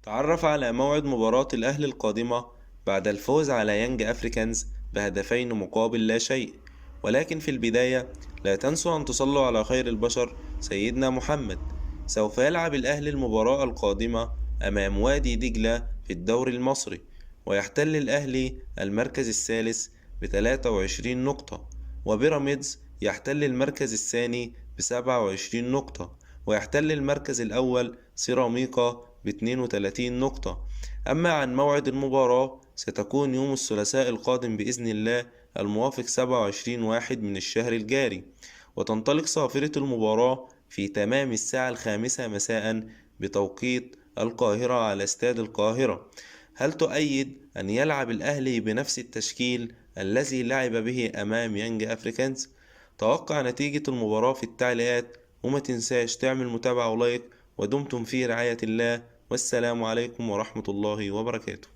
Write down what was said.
تعرف على موعد مباراة الأهلي القادمة بعد الفوز على يانج أفريكانز بهدفين مقابل لا شيء. ولكن في البداية لا تنسوا أن تصلوا على خير البشر سيدنا محمد. سوف يلعب الأهلي المباراة القادمة أمام وادي دجلة في الدوري المصري، ويحتل الأهلي المركز الثالث ب23 نقطة، وبيراميدز يحتل المركز الثاني ب27 نقطة، ويحتل المركز الأول سيراميكا ب32 نقطة. أما عن موعد المباراة ستكون يوم الثلاثاء القادم بإذن الله، الموافق 27/1 من الشهر الجاري، وتنطلق صافرة المباراة في تمام الساعة 5 مساء بتوقيت القاهرة على استاد القاهرة. هل تؤيد أن يلعب الأهلي بنفس التشكيل الذي لعب به أمام يانج أفريكانز؟ توقع نتيجة المباراة في التعليقات، وما تنساش تعمل متابعة ولايك. ودمتم في رعاية الله، والسلام عليكم ورحمة الله وبركاته.